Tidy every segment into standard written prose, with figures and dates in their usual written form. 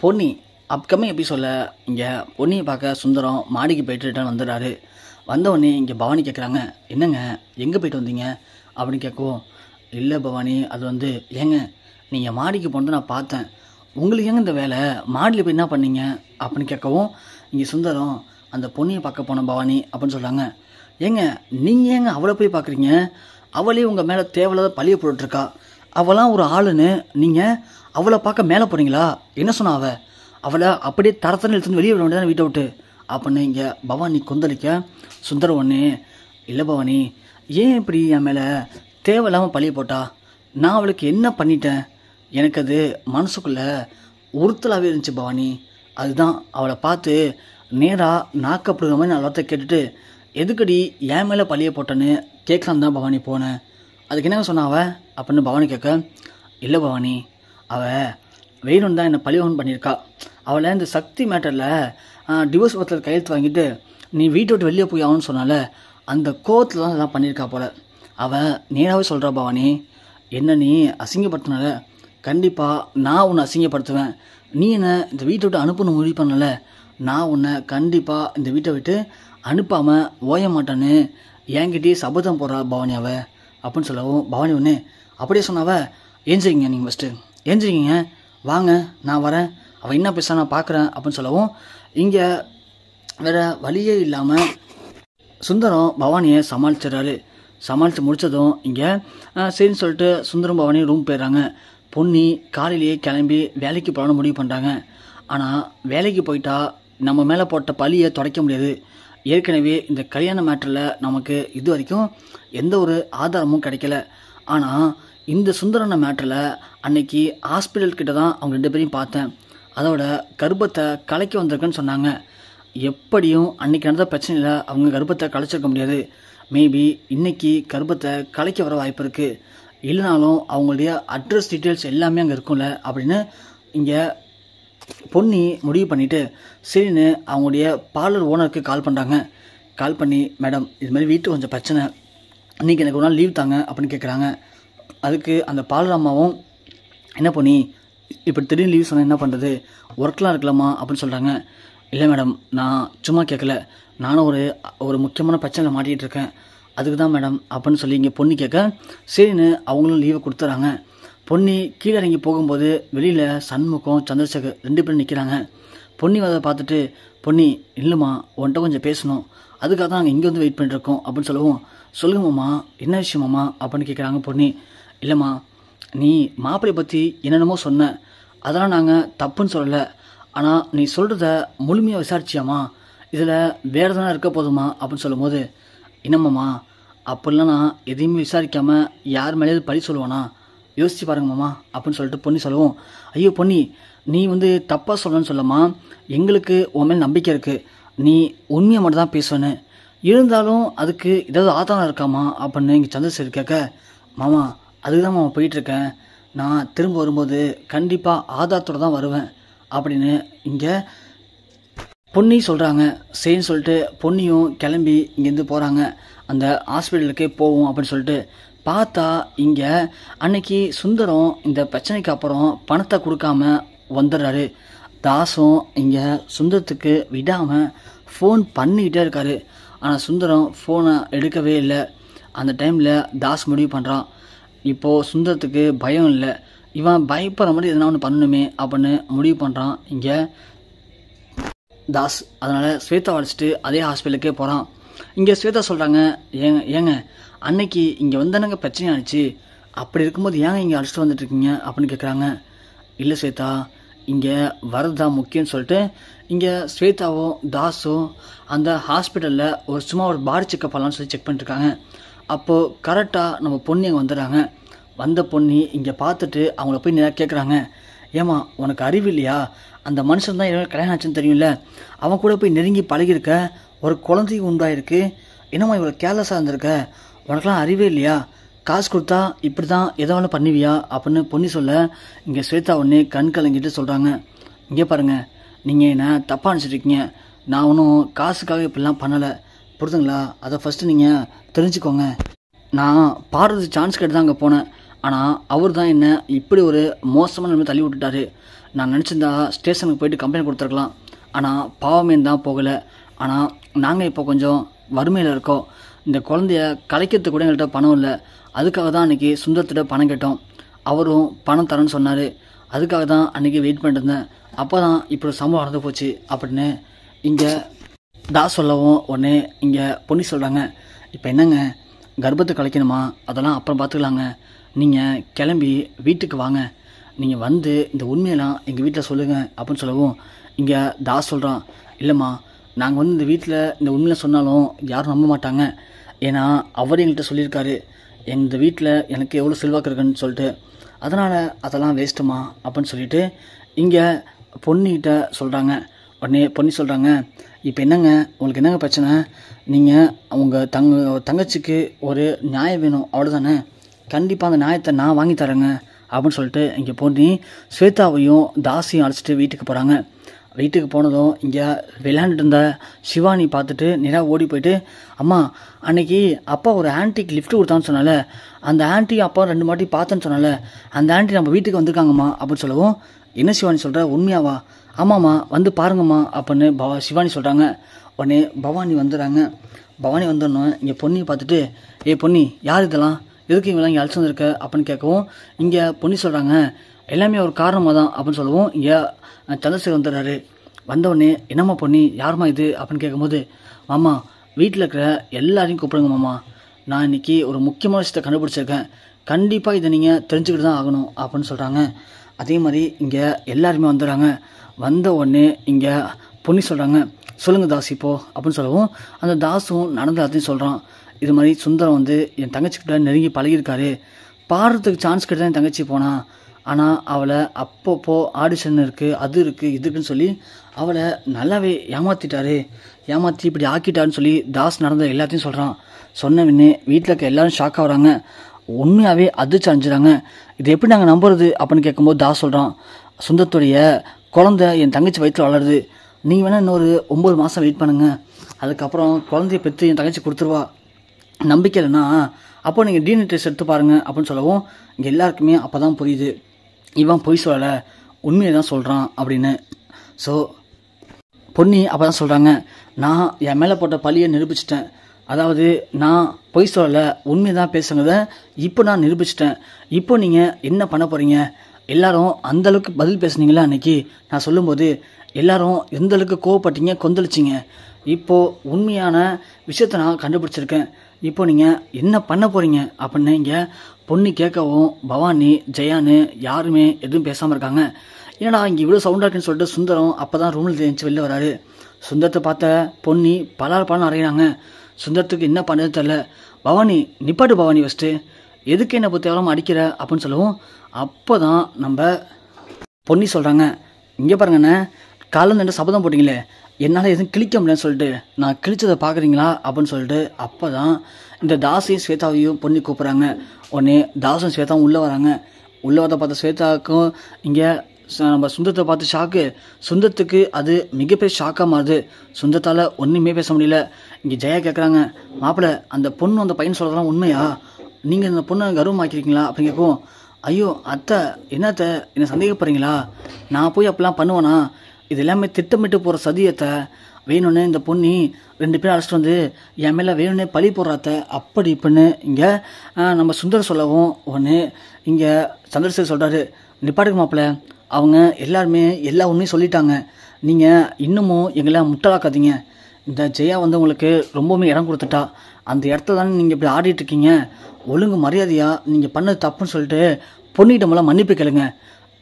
Ponni upcoming எபிசோடில் இங்கே பொன்னியை பார்க்க சுந்தரம் மாடிக்கு போயிட்டு ரிட்டர்ன் வந்துடுறாரு. வந்தவொடனே இங்கே பவானி கேட்குறாங்க, என்னங்க எங்கே போயிட்டு வந்தீங்க அப்படின்னு கேட்கவும், இல்லை பவானி அது ஏங்க நீங்கள் மாடிக்கு போனது நான் பார்த்தேன், உங்களுக்கு ஏங்க இந்த வேலை, மாடியில் போய் என்ன பண்ணீங்க அப்படின்னு கேட்கவும், இங்கே சுந்தரம் அந்த பொன்னியை பார்க்க போன பவானி அப்படின்னு சொல்கிறாங்க. ஏங்க நீங்கள் ஏங்க அவளை போய் பார்க்குறீங்க, அவளே உங்கள் மேலே தேவையில்லாத பழிய போட்டுட்ருக்கா, அவளாம் ஒரு ஆளுன்னு நீங்கள் அவளை பார்க்க மேலே போகிறீங்களா, என்ன சொன்னா அவளை அப்படியே தரத்தனை எடுத்துன்னு வெளியே விட வேண்டியதானே வீட்டை விட்டு அப்படின்னு இங்கே பவானி கொந்தளிக்க, சுந்தரம் ஒன்று, இல்லை பவானி ஏன் இப்படி என் மேலே தேவையில்லாமல் பழிய போட்டா, நான் அவளுக்கு என்ன பண்ணிட்டேன், எனக்கு அது மனசுக்குள்ளே உறுத்தலாகவே இருந்துச்சு பவானி, அதுதான் அவளை பார்த்து நேராக நாக்கப்படுற மாதிரி நான் எல்லாத்தையும் கேட்டுட்டு எதுக்கடி என் மேலே பழிய போட்டேன்னு கேட்கலாம் தான் பவானி போனேன். அதுக்கு என்னங்க சொன்னா அப்படின்னு பவானி கேட்க, இல்லை பவானி அவள் வேணும் தான் என்னை பழிவன் பண்ணியிருக்கா, அவளை இந்த சக்தி மேட்டரில் டிவோர்ஸ் பத்திரத்தில் கையெழுத்து வாங்கிட்டு நீ வீட்டை விட்டு வெளியே போய் ஆகணும்னு சொன்னால அந்த கோவத்தில் தான் இதெல்லாம் பண்ணியிருக்கா போல. அவள் நேராகவே சொல்கிறா பவானி, என்ன நீ அசிங்கப்படுத்தினால கண்டிப்பாக நான் உன்னை அசிங்கப்படுத்துவேன், நீ என்ன இந்த வீட்டை விட்டு அனுப்பணும் முடிவு பண்ணல, நான் உன்னை கண்டிப்பாக இந்த வீட்டை விட்டு அனுப்பாமல் ஓய மாட்டேன்னு என்கிட்டயே சபதம் போடுறா பவானி அப்படின்னு சொல்லவும், பவானி ஒன்று அப்படியே சொன்னாவ, ஏஞ்சிரிங்க நீங்கள் ஃபஸ்ட்டு ஏஞ்சிரிங்க வாங்க நான் வரேன், அவள் என்ன பேச நான் பார்க்குறேன் அப்படின்னு சொல்லவும், இங்கே வேறு வழியே இல்லாமல் சுந்தரம் பவானியை சமாளிச்சிடறாரு. சமாளித்து முடித்ததும் இங்கே சரின்னு சொல்லிட்டு சுந்தரம் பவானி ரூம் போயிடுறாங்க. பொன்னி காலையிலேயே கிளம்பி வேலைக்கு போகலான்னு முடிவு பண்ணுறாங்க. ஆனால் வேலைக்கு போயிட்டா நம்ம மேலே போட்ட பழியை துடைக்க முடியாது. ஏற்கனவே இந்த கல்யாண மேட்டரில் நமக்கு இது வரைக்கும் எந்த ஒரு ஆதாரமும் கிடைக்கல. ஆனால் இந்த சுந்தரன மேட்டரில் அன்னைக்கு ஹாஸ்பிட்டல் கிட்ட தான் அவங்க 2 பேரையும் பார்த்தேன், அதோட கர்ப்பத்தை கலைக்க வந்திருக்குன்னு சொன்னாங்க. எப்படியும் அன்றைக்கி நடந்த பிரச்சனையில் அவங்க கர்ப்பத்தை கலைச்சிருக்க முடியாது. மேபி இன்றைக்கி கர்ப்பத்தை கலைக்க வர வாய்ப்பு இருக்குது, இல்லைனாலும் அவங்களுடைய அட்ரஸ் டீட்டெயில்ஸ் எல்லாமே அங்கே இருக்கும்ல அப்படின்னு இங்கே பொன்னி முடிவு பண்ணிவிட்டு சரின்னு அவங்களுடைய பார்லர் ஓனருக்கு கால் பண்ணுறாங்க. கால் பண்ணி, மேடம் இது மாதிரி வீட்டு கொஞ்சம் பிரச்சனை, இன்றைக்கி எனக்கு ஒரு நாள் லீவ் தாங்க அப்படின்னு கேட்குறாங்க. அதுக்கு அந்த பார்லர் அம்மாவும், என்ன பண்ணி இப்படி திடீர்னு லீவ் சொன்னால் என்ன பண்ணுறது, ஒர்க்லாம் இருக்கலாமா அப்படின்னு சொல்கிறாங்க. இல்லை மேடம் நான் சும்மா கேட்கல, நானும் ஒரு முக்கியமான பிரச்சனையில் மாட்டிகிட்டு இருக்கேன், அதுக்கு தான் மேடம் அப்படின்னு சொல்லி இங்கே பொன்னி கேட்க, சரின்னு அவங்களும் லீவை கொடுத்துறாங்க. பொன்னி கீழே இறங்கி போகும்போது வெளியில் சண்முகம் சந்திரசேகர் 2 பேரும் நிற்கிறாங்க. பொன்னி அதை பார்த்துட்டு, பொன்னி இல்லைம்மா உன்கிட்ட கொஞ்சம் பேசணும், அதுக்காக தான் நாங்கள் இங்கே வந்து வெயிட் பண்ணிட்டுருக்கோம் அப்படின்னு சொல்லவும், சொல்லுங்கம்மா என்ன விஷயமாம்மா அப்படின்னு கேட்குறாங்க பொன்னி. இல்லைம்மா நீ மாப்பிள்ளை பற்றி என்னென்னமோ சொன்ன, அதெல்லாம் நாங்கள் தப்புன்னு சொல்லலை, ஆனால் நீ சொல்கிறத முழுமையாக விசாரிச்சியாம்மா, இதில் வேறு தானே இருக்க போதுமா அப்படின்னு சொல்லும்போது, என்னம்மாம்மா அப்படிலாம் நான் எதையுமே விசாரிக்காமல் யார் மேலேயாவது பழி சொல்லுவானா, யோசிச்சு பாருங்கம்மா அப்படின்னு சொல்லிட்டு பொன்னி சொல்லவும், ஐயோ பொன்னி நீ தப்பாக சொல்லணும்னு சொல்லம்மா, எங்களுக்கு உன் மேல் நம்பிக்கை இருக்குது, நீ உண்மையை மட்டும் தான் பேசுவேன்னு, இருந்தாலும் அதுக்கு ஏதாவது ஆதாரம் இருக்காமா அப்படின்னு இங்கே சந்திரசேகர் கேட்க, மாமா அதுக்கு தான் மாமா போயிட்டுருக்கேன், நான் திரும்ப வரும்போது கண்டிப்பாக ஆதாரத்தோடு தான் வருவேன் அப்படின்னு இங்கே பொன்னி சொல்கிறாங்க. சரின்னு சொல்லிட்டு பொன்னியும் கிளம்பி இங்கேருந்து போகிறாங்க. அந்த ஹாஸ்பிட்டலுக்கே போவோம் அப்படின்னு சொல்லிட்டு பார்த்தா இங்கே அன்னைக்கு சுந்தரம் இந்த பிரச்சனைக்கு அப்புறம் பணத்தை கொடுக்காம வந்துடுறாரு. தாஸும் இங்கே சுந்தரத்துக்கு விடாமல் ஃபோன் பண்ணிக்கிட்டே இருக்காரு. ஆனால் சுந்தரம் ஃபோனை எடுக்கவே இல்லை. அந்த டைமில் தாஸ் முடிவு பண்ணுறான், இப்போது சுந்தரத்துக்கு பயம் இல்லை, இவன் பயப்படுற மாதிரி எதனா ஒன்று பண்ணணுமே அப்படின்னு முடிவு பண்ணுறான் இங்கே தாஸ். அதனால் ஸ்வேதா அழைச்சிட்டு அதே ஹாஸ்பிட்டலுக்கே போகிறான். இங்கே ஸ்வேதா சொல்கிறாங்க, ஏங்க அன்னைக்கு இங்கே வந்தானங்க பிரச்சனை ஆனிச்சு, அப்படி இருக்கும்போது ஏங்க இங்கே அழைச்சிட்டு வந்துட்டுருக்கீங்க அப்படின்னு கேட்குறாங்க. இல்லை ஸ்வேதா இங்கே வரது தான் முக்கியம்னு சொல்லிட்டு இங்கே ஸ்வேதாவும் தாஸும் அந்த ஹாஸ்பிட்டலில் சும்மா ஒரு பாடி செக்கப் பண்ணலான்னு சொல்லி செக் பண்ணிட்டுருக்காங்க. அப்போது கரெக்டாக நம்ம பொண்ணு அங்கே வந்துடுறாங்க. வந்த பொண்ணு இங்கே பார்த்துட்டு அவங்கள போய் நேராக கேட்குறாங்க, ஏம்மா உனக்கு அறிவு இல்லையா, அந்த மனுஷன் தான் என்ன கல்யாணம் ஆச்சுன்னு தெரியும்ல, அவன் கூட போய் நெருங்கி பழகிருக்க, ஒரு குழந்தைக்கு உண்டாயிருக்கு, என்னம்மா இவ்வளோ கேர்லெஸ்ஸாக இருந்திருக்க, உனக்கெல்லாம் அறிவே இல்லையா, காசு கொடுத்தா இப்படி தான் எதோ ஒன்று பண்ணுவியா அப்படின்னு பொண்ணு சொல்ல, இங்கே ஸ்வேதா ஒன்று கண் கலங்கிட்டு சொல்கிறாங்க, இங்கே பாருங்கள் நீங்கள் என்ன தப்பாக நினச்சிட்ருக்கீங்க, நான் ஒன்றும் காசுக்காக இப்படிலாம் பண்ணலை புரிதுங்களா, அதை ஃபஸ்ட்டு நீங்கள் தெரிஞ்சுக்கோங்க, நான் பாடுறது சான்ஸ் கேட்டு தான் அங்கே போனேன், ஆனால் அவர் தான் என்ன இப்படி ஒரு மோசமான நிலைமை தள்ளி விட்டுட்டாரு. நான் நினச்சிருந்தா ஸ்டேஷனுக்கு போயிட்டு கம்ப்ளைண்ட் கொடுத்துருக்கலாம். ஆனால் பாவமே தான் போகலை. ஆனால் நாங்கள் இப்போ கொஞ்சம் வறுமையில் இருக்கோம். இந்த குழந்தைய கலைக்கிறதுக்கு கூட எங்கள்கிட்ட பணம் இல்லை. அதுக்காக தான் அன்றைக்கி சுந்தரத்திட்ட பணம் கேட்டோம். அவரும் பணம் தரேன்னு சொன்னார். அதுக்காக தான் அன்றைக்கி வெயிட் பண்ணிட்டு இருந்தேன். அப்போ தான் இப்படி சம்பவம் நடந்து போச்சு அப்படின்னு இங்கே தாஸ் சொல்லவும் உடனே இங்கே பொன்னி சொல்கிறாங்க, இப்போ என்னங்க கர்ப்பத்தை கலைக்கணுமா, அதெல்லாம் அப்புறம் பார்த்துக்கலாங்க. நீங்கள் கிளம்பி வீட்டுக்கு வாங்க. நீங்கள் வந்து இந்த உண்மையெல்லாம் எங்கள் வீட்டில் சொல்லுங்கள் அப்படின்னு சொல்லவும் இங்கே தாஸ் சொல்கிறான், இல்லைம்மா நாங்கள் வந்து இந்த வீட்டில் இந்த உண்மையில சொன்னாலும் யாரும் நம்ப மாட்டாங்க. ஏன்னா அவர் எங்கள்கிட்ட சொல்லியிருக்காரு இந்த வீட்டில் எனக்கு எவ்வளோ செல்வாக்கு இருக்குன்னு சொல்லிட்டு, அதனால் அதெல்லாம் வேஸ்ட்டுமா அப்படின்னு சொல்லிட்டு இங்கே பொன்னிகிட்ட சொல்கிறாங்க. உடனே பொன்னி சொல்கிறாங்க, இப்போ என்னங்க உங்களுக்கு என்னங்க பிரச்சனை, நீங்கள் அவங்க தங்கச்சிக்கு ஒரு நியாயம் வேணும் அவ்வளோதானே, கண்டிப்பாக அந்த நியாயத்தை நான் வாங்கி தரேங்க அப்படின்னு சொல்லிட்டு இங்கே பொன்னி ஸ்வேதாவையும் தாஸையும் அழைச்சிட்டு வீட்டுக்கு போகிறாங்க. வீட்டுக்கு போனதும் இங்கே விளையாண்டுட்டு இருந்த சிவானி பார்த்துட்டு நேராக ஓடி போயிட்டு, அம்மா அன்னைக்கு அப்பா ஒரு ஆன்ட்டிக்கு லிஃப்ட் கொடுத்தான்னு சொன்னால, அந்த ஆன்ட்டி அப்பா 2 வாட்டி பார்த்தேன்னு சொன்னால, அந்த ஆன்ட்டி நம்ம வீட்டுக்கு வந்திருக்காங்கம்மா அப்படின்னு சொல்லவும், என்ன சிவானி சொல்கிற, உண்மையாவா, ஆமாம்மா வந்து பாருங்கம்மா அப்படின்னு சிவானி சொல்கிறாங்க. உடனே பவானி வந்துடுறாங்க. பவானி வந்துடணும் இங்கே பொன்னியை பார்த்துட்டு, பொன்னி யார் இதெல்லாம், எதுக்கு இவங்களாம் இங்கே அழைச்சி வந்திருக்க அப்படின்னு கேட்கவும் இங்கே பொன்னி சொல்கிறாங்க, எல்லாமே ஒரு காரணமாக தான் அப்படின்னு சொல்லவும் இங்கே சந்திரசேகர் வந்துடுறாரு. வந்தவுடனே என்னம்மா பொன்னி யாருமா இது அப்படின்னு கேட்கும்போது, மாமா வீட்டில் இருக்கிற எல்லாரையும் கூப்பிடுங்க மாமா, நான் இன்றைக்கி ஒரு முக்கியமான விஷயத்தை கண்டுபிடிச்சிருக்கேன், கண்டிப்பாக இதை நீங்கள் தெரிஞ்சுக்கிட்டு தான் ஆகணும் அப்படின்னு சொல்கிறாங்க. அதே மாதிரி இங்கே எல்லாருமே வந்துடுறாங்க. வந்த உடனே இங்கே பொன்னி சொல்கிறாங்க, சொல்லுங்கள் தாஸ் இப்போ அப்படின்னு சொல்லவும் அந்த தாஸும் நடந்த அதையும் சொல்கிறான். இது மாதிரி சுந்தரம் வந்து என் தங்கச்சிக்கிட்ட நெருங்கி பழகியிருக்காரு, பாடுறதுக்கு சான்ஸ் கிட்ட தான் என் தங்கச்சி போனான், ஆனால் அவளை அப்பப்போ ஆடிஷன் இருக்குது அது இருக்குது இது இருக்குன்னு சொல்லி அவளை நல்லாவே ஏமாற்றி இப்படி ஆக்கிட்டாருன்னு சொல்லி தாஸ் நடந்த எல்லாத்தையும் சொல்கிறான். சொன்னவொடனே வீட்டில் இருக்க எல்லோரும் ஷாக் ஆகுறாங்க. உண்மையாகவே அதிர்ச்சி அடைஞ்சிடறாங்க. இது எப்படி நாங்கள் நம்புறது அப்படின்னு கேட்கும்போது தாஸ் சொல்கிறான், சுந்தரத்துடைய குழந்தை என் தங்கச்சி வயிற்றில் வளருது, நீங்கள் வேணால் இன்னொரு 9 மாதம் வெயிட் பண்ணுங்கள், அதுக்கப்புறம் குழந்தைய பெற்று என் தங்கச்சி கொடுத்துருவா, நம்பிக்கை இல்லைன்னா அப்போ நீங்கள் டிஎன்ஏ டெஸ்ட் எடுத்து பாருங்கள் அப்படின்னு சொல்லவும் இங்கே எல்லாருக்குமே அப்போ தான் புரியுது, இவன் பொய் சொல்லலை உண்மையை தான் சொல்கிறான் அப்படின்னு. ஸோ பொன்னி அப்போ தான் சொல்கிறாங்க, நான் என் மேலே போட்ட பழியை நிரூபிச்சிட்டேன், அதாவது நான் பொய் சொல்லலை உண்மையை தான் பேசுகிறத இப்போ நான் நிரூபிச்சிட்டேன், இப்போ நீங்கள் என்ன பண்ண போகிறீங்க, எல்லாரும் அந்தளவுக்கு பதில் பேசுனீங்களா அன்றைக்கி நான் சொல்லும்போது, எல்லாரும் எந்தளவுக்கு கோவப்பட்டீங்க கொந்தளிச்சிங்க, இப்போது உண்மையான விஷயத்தை நான் கண்டுபிடிச்சிருக்கேன், இப்போ நீங்கள் என்ன பண்ண போகிறீங்க அப்படின்னு இங்கே பொன்னி கேட்கவும் பவானி ஜெயான்னு யாருமே எதுவும் பேசாமல் இருக்காங்க. ஏன்னா இங்கே இவ்வளோ சவுண்டாக இருக்குன்னு சொல்லிட்டு சுந்தரம் அப்போ தான் ரூமில் தெரிஞ்சு வெளில வராரு. சுந்தரத்தை பார்த்த பொன்னி பலம் அறையிறாங்க. சுந்தரத்துக்கு என்ன பண்ணது தெரில. பவானி நிப்பாட்டு பவானி ஃபஸ்ட்டு, எதுக்கு என்ன பற்றி எவ்வளோ அடிக்கிற அப்படின்னு சொல்லவும் அப்போ தான் நம்ம பொன்னி சொல்கிறாங்க, இங்கே பாருங்கண்ணே காலையில் என்ன சபதம் போட்டிங்களே என்னால் எதுவும் கிழிக்க முடியலன்னு சொல்லிட்டு நான் கிழிச்சதை பார்க்குறீங்களா அப்படின்னு சொல்லிட்டு அப்போ தான் இந்த தாஸையும் ஸ்வேதாவையும் பொன்னி கூப்பிட்றாங்க. உடனே தாஸும் ஸ்வேதாவும் உள்ளே வராங்க. உள்ளே வர பார்த்த ஸ்வேதாவுக்கும் இங்கே நம்ம சுந்தரத்தை பார்த்து ஷாக்கு, சுந்தரத்துக்கு அது மிகப்பெரிய ஷாக்காக மாறுது. சுந்தரத்தால் ஒன்றுமே பேச முடியல. இங்கே ஜெயா கேட்குறாங்க, மாப்பிள்ளை அந்த பொண்ணு அந்த பையன் சொல்கிறதெல்லாம் உண்மையா, நீங்கள் இந்த பொண்ணை கர்வமாக்கிருக்கீங்களா அப்படின்னு கேட்கும். ஐயோ அத்தை என்னத்தை என்னை சந்தேகப்படுறீங்களா, நான் போய் அப்படிலாம் பண்ணுவேனா, இது எல்லாமே திட்டமிட்டு போகிற சதியத்தை, வேணும்னு இந்த பொண்ணி 2 பேரும் அழைச்சிட்டு வந்து என் மேலே வேணும்னே பழி போடுறாத்த அப்படி இப்படின்னு இங்கே நம்ம சுந்தரம் சொல்லவும் ஒன்று இங்கே சந்திரசேகர் சொல்கிறாரு, நிப்பாட்டுக்கு மாப்பிள்ள அவங்க எல்லாருமே எல்லா உண்மையும் சொல்லிட்டாங்க, நீங்கள் இன்னமும் எங்களை முட்டாளாக்காதீங்க, இந்த ஜெயா வந்து உங்களுக்கு ரொம்பவுமே இடம் கொடுத்துட்டா, அந்த இடத்துல தானே நீங்கள் இப்படி ஆடிட்டுருக்கீங்க, ஒழுங்கு மரியாதையாக நீங்கள் பண்ணது தப்புன்னு சொல்லிட்டு பொண்ணிகிட்ட மூலம் மன்னிப்பு கேளுங்க,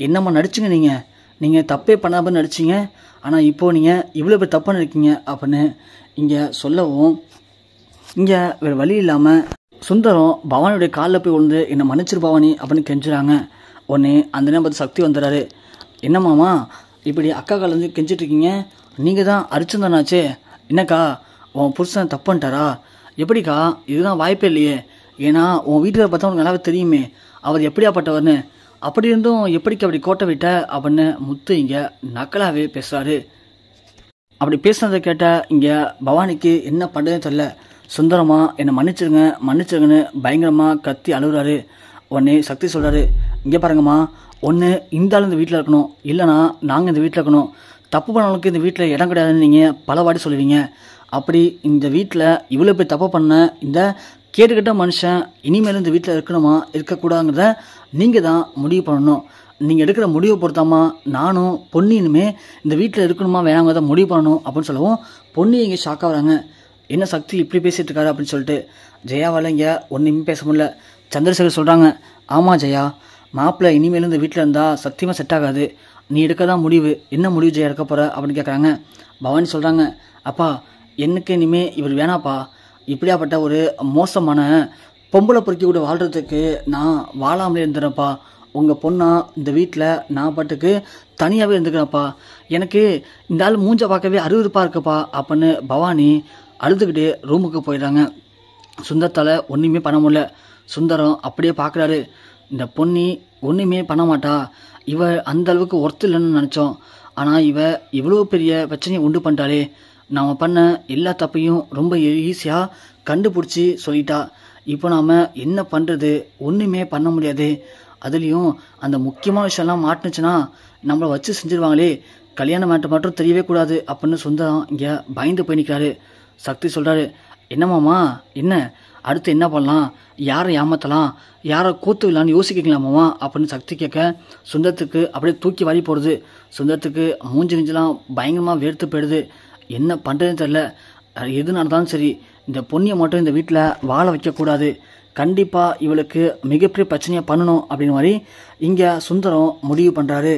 என்னம்மா நடிச்சிங்க நீங்கள் தப்பே பண்ணாமல் நடிச்சிங்க, ஆனால் இப்போது நீங்கள் இவ்வளோ பேர் தப்பாக இருக்கீங்க அப்படின்னு இங்கே சொல்லவும் இங்கே வேறு வழி இல்லாமல் சுந்தரம் பவானியுடைய காலில் போய் விழுந்து என்னை மன்னிச்சிரு பவானி அப்படின்னு கெஞ்சுறாங்க. உடனே அந்த நேரம் பார்த்து சக்தி வந்துடுறாரு. என்னம்மாமா இப்படி அக்கா காலேருந்து கெஞ்சிட்ருக்கீங்க, நீங்கள் தான் அரிச்சந்தனாச்சே, என்னக்கா உன் புருஷன் தப்புன்ட்டாரா, எப்படிக்கா இதுதான் வாய்ப்பே இல்லையே, ஏன்னா உன் வீட்டில் பார்த்தா உனக்கு நல்லாவே தெரியுமே அவர் எப்படியாப்பட்டவர்னு, அப்படி இருந்தும் எப்படிக்கு அப்படி கோட்டை விட்ட அப்படின்னு முத்து இங்கே நக்கலாகவே பேசுகிறாரு. அப்படி பேசுனதை கேட்டால் இங்கே பவானிக்கு என்ன பண்ணுறதுன்னு தெரில. சுந்தரமாக என்னை மன்னிச்சிருங்கன்னு பயங்கரமாக கத்தி அழுகுறாரு. உடனே சக்தி சொல்கிறாரு, இங்கே பாருங்கம்மா, ஒன்று இந்த ஆள் இந்த வீட்டில் இருக்கணும், இல்லைனா நாங்கள் இந்த வீட்டில் இருக்கணும். தப்பு பண்ணவங்களுக்கு இந்த வீட்டில் இடம் கிடையாதுன்னு நீங்கள் பல வாட்டி சொல்லுவீங்க. அப்படி இந்த வீட்டில் இவ்வளோ போய் தப்பு பண்ண இந்த கேட்டுக்கிட்ட மனுஷன் இனிமேல் இந்த வீட்டில் இருக்கணுமா இருக்கக்கூடாதுங்கிறத நீங்கள் தான் முடிவு பண்ணணும். நீங்கள் எடுக்கிற முடிவை பொறுத்தாமா நானும் பொன்னியுமே இந்த வீட்டில் இருக்கணுமா வேணாங்கிறத முடிவு பண்ணணும் அப்படின்னு சொல்லவும் பொன்னி இங்கே ஷாக் ஆகுறாங்க. என்ன சக்தி இப்படி பேசிகிட்டு இருக்காரு அப்படின்னு சொல்லிட்டு ஜெயாவால் இங்கே ஒன்றுமே பேச முடியல. சந்திரசேகர் சொல்கிறாங்க, ஆமாம் ஜெயா, மாப்பிள்ளை இனிமேல் இந்த வீட்டில் இருந்தால் சத்தியமாக செட் ஆகாது. நீ எடுக்க தான் முடிவு. என்ன முடிவு ஜெயா எடுக்க போகிற அப்படின்னு கேட்குறாங்க. பவானி சொல்கிறாங்க, அப்பா எனக்கு இனிமேல் இவர் வேணாப்பா. இப்படியாப்பட்ட ஒரு மோசமான பொம்பளை பொறுக்கி கூட வாழ்கிறதுக்கு நான் வாழாமலே இருந்துறேன்ப்பா. உங்கள் பொண்ணா இந்த வீட்டில் நான் பாட்டுக்கு தனியாகவே இருந்துக்கிறேன்ப்பா. எனக்கு இந்த ஆள் மூஞ்ச பார்க்கவே அருவருப்பாக இருக்குப்பா அப்படின்னு பவானி அழுதுகிட்டு ரூமுக்கு போயிடுறாங்க. சுந்தரத்தால் ஒன்றுமே பண்ண முடியல. சுந்தரம் அப்படியே பார்க்குறாரு. இந்த பொன்னி ஒன்றுமே பண்ண மாட்டா, இவ அந்த அளவுக்கு ஒர்த்து இல்லைன்னு நினச்சோம். ஆனால் இவ இவ்வளோ பெரிய பிரச்சனையை உண்டு பண்ணிட்டாலே. நாம் பண்ண எல்லா தப்பையும் ரொம்ப ஈஸியாக கண்டுபிடிச்சி சொல்லிட்டா. இப்போ நாம் என்ன பண்ணுறது? ஒன்றுமே பண்ண முடியாது. அதுலேயும் அந்த முக்கியமான விஷயம்லாம் மாட்டுனுச்சுன்னா நம்மளை வச்சு செஞ்சிருவாங்களே. கல்யாண மேட்டை மட்டும் தெரியவே கூடாது அப்படின்னு சுந்தரம் இங்கே பயந்து போய் நிற்கிறாரு. சக்தி சொல்கிறாரு, என்னம்மாம்மா, என்ன அடுத்து என்ன பண்ணலாம், யாரை ஏமாற்றலாம், யாரை கூத்து விடலான்னு யோசிக்கலாமாம்மா அப்படின்னு சக்தி கேட்க சுந்தரத்துக்கு அப்படியே தூக்கி வாரி போடுது. சுந்தரத்துக்கு மூஞ்சி கிஞ்செல்லாம் பயங்கரமாக வேர்த்து போயிடுது. என்ன பண்ணுறதுன்னு தெரில. எது நடந்தாலும் சரி இந்த பொண்ணியை மட்டும் இந்த வீட்டில் வாழ வைக்கக்கூடாது. கண்டிப்பாக இவளுக்கு மிகப்பெரிய பிரச்சனையாக பண்ணணும் அப்படின்னு மாதிரி இங்கே சுந்தரம் முடிவு பண்ணுறாரு.